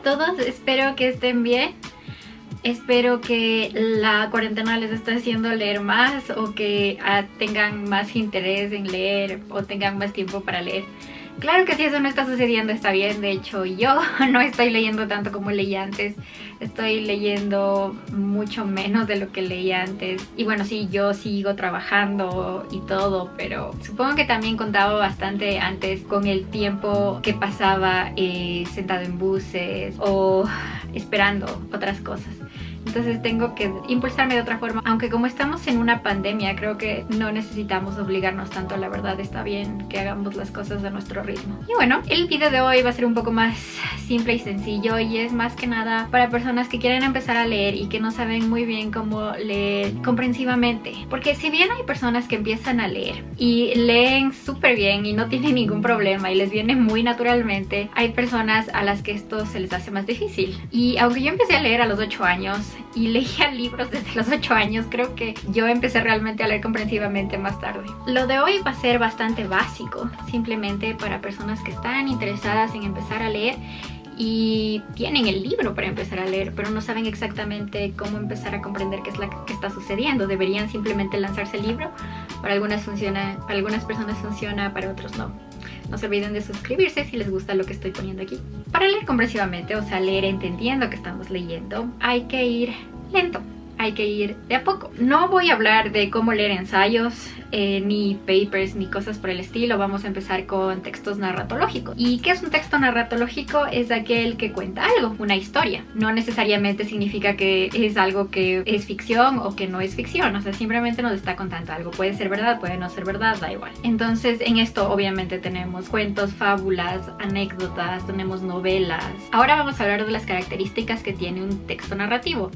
todos, espero que estén bien. Espero que la cuarentena les esté haciendo leer más o que tengan más interés en leer o tengan más tiempo para leer. Claro que si eso no está sucediendo está bien, de hecho yo no estoy leyendo tanto como leía antes. Estoy leyendo mucho menos de lo que leía antes. Y bueno, sí, yo sigo trabajando y todo, pero supongo que también contaba bastante antes con el tiempo que pasaba sentado en buses o esperando otras cosas. Entonces tengo que impulsarme de otra forma. Aunque como estamos en una pandemia, creo que no necesitamos obligarnos tanto. La verdad está bien que hagamos las cosas a nuestro ritmo. Y bueno, el video de hoy va a ser un poco más simple y sencillo. Y es más que nada para personas que quieren empezar a leer y que no saben muy bien cómo leer comprensivamente. Porque si bien hay personas que empiezan a leer y leen súper bien y no tienen ningún problema y les viene muy naturalmente, hay personas a las que esto se les hace más difícil. Y aunque yo empecé a leer a los 8 años y leía libros desde los 8 años, creo que yo empecé realmente a leer comprensivamente más tarde. Lo de hoy va a ser bastante básico, simplemente para personas que están interesadas en empezar a leer y tienen el libro para empezar a leer, pero no saben exactamente cómo empezar a comprender qué es lo que está sucediendo. Deberían simplemente lanzarse el libro. Para algunas funciona, para algunas personas funciona, para otros no. No se olviden de suscribirse si les gusta lo que estoy poniendo aquí. Para leer comprensivamente, o sea, leer entendiendo que estamos leyendo, hay que ir lento. Hay que ir de a poco. No voy a hablar de cómo leer ensayos, ni papers, ni cosas por el estilo. Vamos a empezar con textos narratológicos. ¿Y qué es un texto narratológico? Es aquel que cuenta algo, una historia. No necesariamente significa que es algo que es ficción o que no es ficción. O sea, simplemente nos está contando algo. Puede ser verdad, puede no ser verdad, da igual. Entonces, en esto obviamente tenemos cuentos, fábulas, anécdotas, tenemos novelas. Ahora vamos a hablar de las características que tiene un texto narrativo,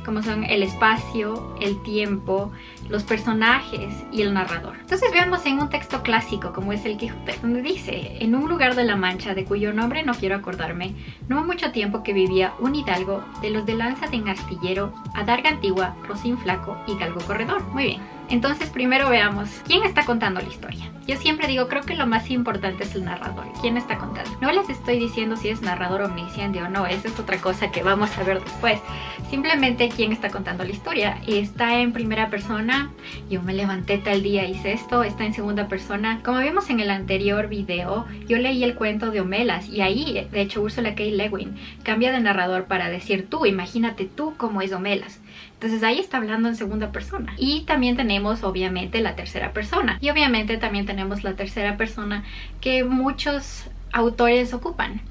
como son el espacio, el tiempo, los personajes y el narrador. Entonces veamos en un texto clásico como es el Quijote, donde dice: en un lugar de la Mancha, de cuyo nombre no quiero acordarme, no ha mucho tiempo que vivía un hidalgo de los de lanza de Engastillero, adarga antigua, rocín flaco y galgo corredor. Muy bien. Entonces primero veamos quién está contando la historia. Yo siempre digo, creo que lo más importante es el narrador. ¿Quién está contando? No les estoy diciendo si es narrador omnisciente o no, esa es otra cosa que vamos a ver después. Simplemente quién está contando la historia. Está en primera persona, yo me levanté tal día, hice esto. Está en segunda persona. Como vimos en el anterior video, yo leí el cuento de Homelas y ahí, de hecho, Ursula K. Le Guin cambia de narrador para decir tú, imagínate tú cómo es Homelas. Entonces ahí está hablando en segunda persona. Y también tenemos obviamente la tercera persona. Y obviamente también tenemos la tercera persona que muchos autores ocupan.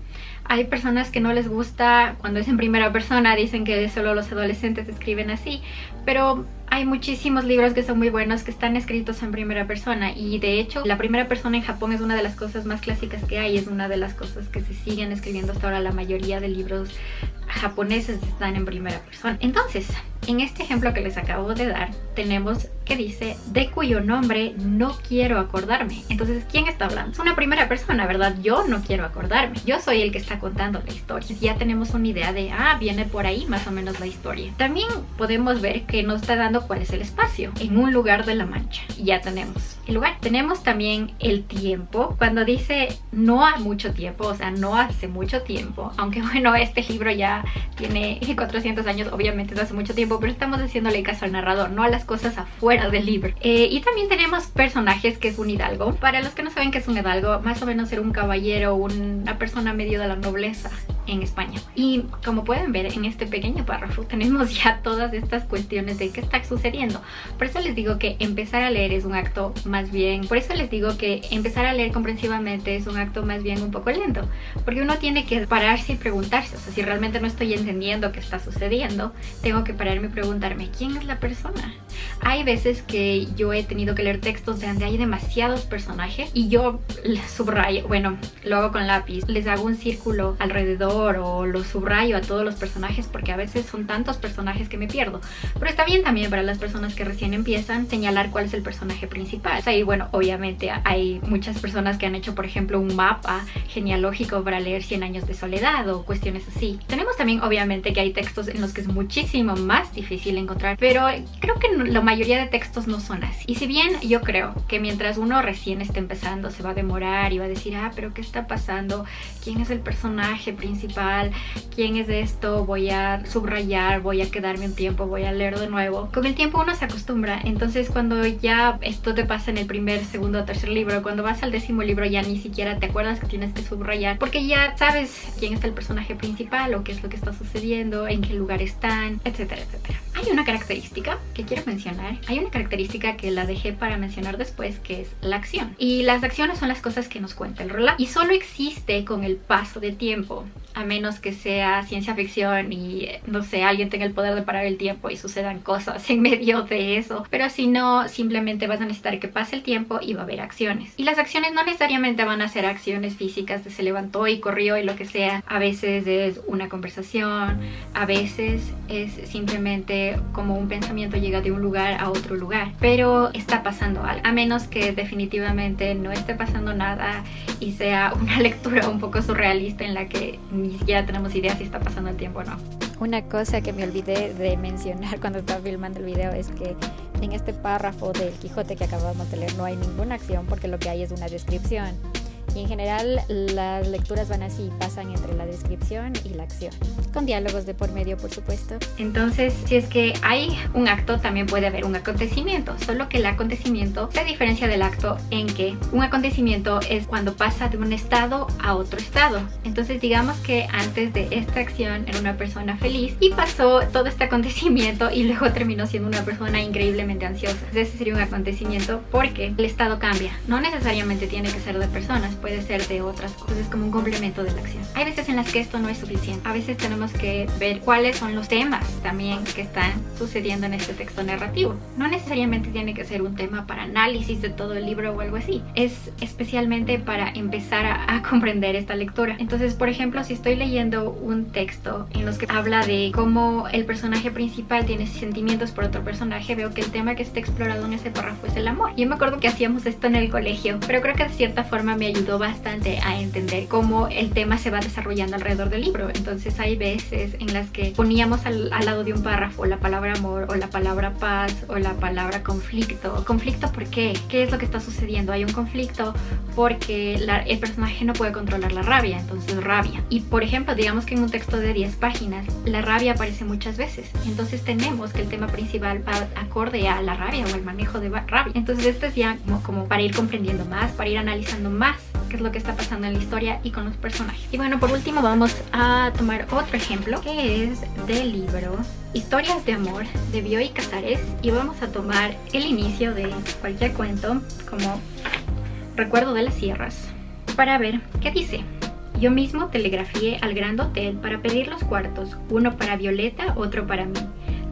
Hay personas que no les gusta cuando es en primera persona, dicen que solo los adolescentes escriben así, pero hay muchísimos libros que son muy buenos que están escritos en primera persona, y de hecho la primera persona en Japón es una de las cosas más clásicas que hay, es una de las cosas que se siguen escribiendo hasta ahora. La mayoría de libros japoneses están en primera persona. Entonces, en este ejemplo que les acabo de dar, tenemos que dice de cuyo nombre no quiero acordarme. Entonces, ¿quién está hablando? Es una primera persona, ¿verdad? Yo no quiero acordarme. Yo soy el que está contando la historia. Ya tenemos una idea de, viene por ahí más o menos la historia. También podemos ver que nos está dando cuál es el espacio. En un lugar de la Mancha. Ya tenemos el lugar. Tenemos también el tiempo. Cuando dice no ha mucho tiempo, o sea, no hace mucho tiempo. Aunque bueno, este libro ya tiene 400 años, obviamente es hace mucho tiempo, pero estamos haciéndole caso al narrador, no a las cosas afuera del libro. Y también tenemos personajes, que es un hidalgo. Para los que no saben qué es un hidalgo, más o menos era un caballero, una persona medio de la nobleza en España. Y como pueden ver en este pequeño párrafo, tenemos ya todas estas cuestiones de qué está sucediendo. Por eso les digo que empezar a leer es un acto más bien, por eso les digo que empezar a leer comprensivamente es un acto más bien un poco lento, porque uno tiene que pararse y preguntarse, o sea, si realmente no estoy entendiendo qué está sucediendo, tengo que pararme y preguntarme, ¿quién es la persona? Hay veces que yo he tenido que leer textos donde hay demasiados personajes y yo subrayo, bueno, lo hago con lápiz, les hago un círculo alrededor o los subrayo a todos los personajes, porque a veces son tantos personajes que me pierdo. Pero está bien también para las personas que recién empiezan señalar cuál es el personaje principal. O sea, y bueno, obviamente hay muchas personas que han hecho, por ejemplo, un mapa genealógico para leer 100 años de soledad o cuestiones así. Tenemos también obviamente que hay textos en los que es muchísimo más difícil encontrar, pero creo que la mayoría de textos no son así. Y si bien yo creo que mientras uno recién esté empezando se va a demorar y va a decir, pero ¿qué está pasando? ¿Quién es el personaje principal? principal, quién es esto, voy a subrayar, voy a quedarme un tiempo, voy a leer de nuevo. Con el tiempo uno se acostumbra, entonces cuando ya esto te pasa en el primer, segundo o tercer libro, cuando vas al 10º libro ya ni siquiera te acuerdas que tienes que subrayar, porque ya sabes quién es el personaje principal o qué es lo que está sucediendo, en qué lugar están, etcétera, etcétera. Hay una característica que quiero mencionar, hay una característica que la dejé para mencionar después, que es la acción. Y las acciones son las cosas que nos cuenta el relato, y solo existe con el paso del tiempo, a menos que sea ciencia ficción y no sé, alguien tenga el poder de parar el tiempo y sucedan cosas en medio de eso. Pero si no, simplemente vas a necesitar que pase el tiempo y va a haber acciones. Y las acciones no necesariamente van a ser acciones físicas de se levantó y corrió y lo que sea. A veces es una conversación, a veces es simplemente como un pensamiento llega de un lugar a otro lugar, pero está pasando algo, a menos que definitivamente no esté pasando nada y sea una lectura un poco surrealista en la que ni siquiera tenemos idea si está pasando el tiempo o no. Una cosa que me olvidé de mencionar cuando estaba filmando el video es que en este párrafo del Quijote que acabamos de leer no hay ninguna acción, porque lo que hay es una descripción. Y en general las lecturas van así, pasan entre la descripción y la acción, con diálogos de por medio, por supuesto. Entonces, si es que hay un acto, también puede haber un acontecimiento, solo que el acontecimiento se diferencia del acto en que un acontecimiento es cuando pasa de un estado a otro estado. Entonces, digamos que antes de esta acción era una persona feliz y pasó todo este acontecimiento y luego terminó siendo una persona increíblemente ansiosa. Ese sería un acontecimiento porque el estado cambia. No necesariamente tiene que ser de personas, puede ser de otras cosas, es como un complemento de la acción. Hay veces en las que esto no es suficiente. A veces tenemos que ver cuáles son los temas también que están sucediendo en este texto narrativo. No necesariamente tiene que ser un tema para análisis de todo el libro o algo así. Es especialmente para empezar a comprender esta lectura. Entonces, por ejemplo, si estoy leyendo un texto en los que habla de cómo el personaje principal tiene sentimientos por otro personaje, veo que el tema que está explorado en ese párrafo es el amor. Yo me acuerdo que hacíamos esto en el colegio, pero creo que de cierta forma me ayudó bastante a entender cómo el tema se va desarrollando alrededor del libro. Entonces hay veces en las que poníamos al lado de un párrafo la palabra amor o la palabra paz o la palabra conflicto. ¿Conflicto por qué? ¿Qué es lo que está sucediendo? Hay un conflicto porque el personaje no puede controlar la rabia, entonces rabia. Y por ejemplo, digamos que en un texto de 10 páginas la rabia aparece muchas veces, entonces tenemos que el tema principal va acorde a la rabia o el manejo de rabia. Entonces esto es ya como para ir comprendiendo más, para ir analizando más qué es lo que está pasando en la historia y con los personajes. Y bueno, por último vamos a tomar otro ejemplo que es del libro Historias de Amor de Bioy Casares, y vamos a tomar el inicio de cualquier cuento como Recuerdo de las Sierras para ver qué dice. Yo mismo telegrafié al Grand Hotel para pedir los cuartos, uno para Violeta, otro para mí,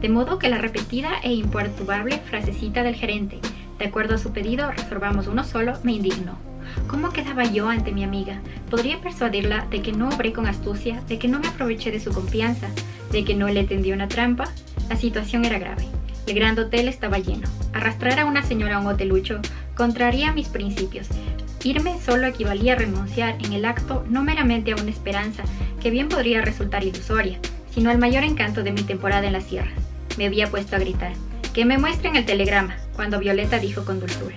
de modo que la repetida e imperturbable frasecita del gerente, de acuerdo a su pedido reservamos uno solo, me indignó. ¿Cómo quedaba yo ante mi amiga? Podría persuadirla de que no obré con astucia, de que no me aproveché de su confianza, de que no le tendí una trampa. La situación era grave. El Grand Hotel estaba lleno. Arrastrar a una señora a un hotelucho contraría mis principios. Irme solo equivalía a renunciar en el acto no meramente a una esperanza, que bien podría resultar ilusoria, sino al mayor encanto de mi temporada en las sierras. Me había puesto a gritar. Que me muestren el telegrama, cuando Violeta dijo con dulzura.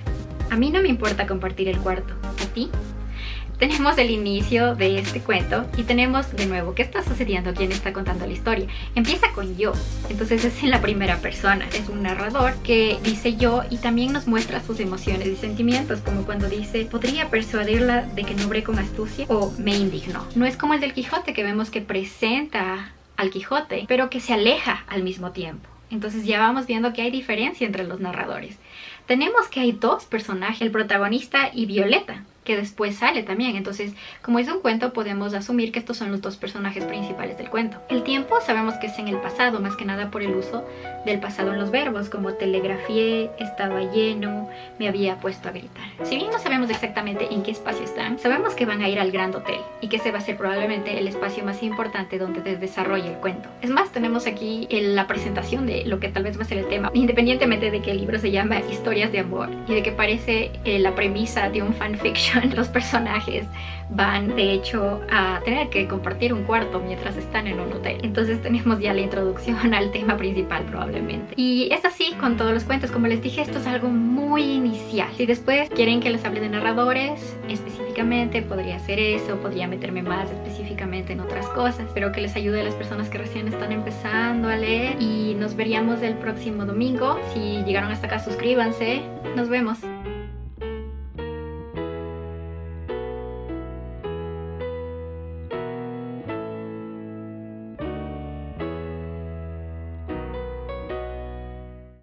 A mí no me importa compartir el cuarto. ¿A ti? Tenemos el inicio de este cuento y tenemos de nuevo qué está sucediendo, quién está contando la historia. Empieza con yo, entonces es en la primera persona, es un narrador que dice yo y también nos muestra sus emociones y sentimientos, como cuando dice podría persuadirla de que no obré con astucia o me indignó. No es como el del Quijote, que vemos que presenta al Quijote pero que se aleja al mismo tiempo. Entonces ya vamos viendo que hay diferencia entre los narradores. Tenemos que hay dos personajes, el protagonista y Violeta, que después sale también. Entonces, como es un cuento, podemos asumir que estos son los dos personajes principales del cuento. El tiempo sabemos que es en el pasado, más que nada por el uso del pasado en los verbos, como telegrafié, estaba lleno, me había puesto a gritar. Si bien no sabemos exactamente en qué espacio están, sabemos que van a ir al Grand Hotel y que ese va a ser probablemente el espacio más importante donde se desarrolle el cuento. Es más, tenemos aquí la presentación de lo que tal vez va a ser el tema, independientemente de que el libro se llama Historias de Amor y de que parece la premisa de un fanfiction introducción. Los personajes van de hecho a tener que compartir un cuarto mientras están en un hotel. Entonces tenemos ya la introducción al tema principal probablemente. Y es así con todos los cuentos. Como les dije, esto es algo muy inicial. Si después quieren que les hable de narradores específicamente, podría hacer eso, podría meterme más específicamente en otras cosas. Espero que les ayude a las personas que recién están empezando a leer y nos veríamos el próximo domingo. Si llegaron hasta acá, suscríbanse. Nos vemos.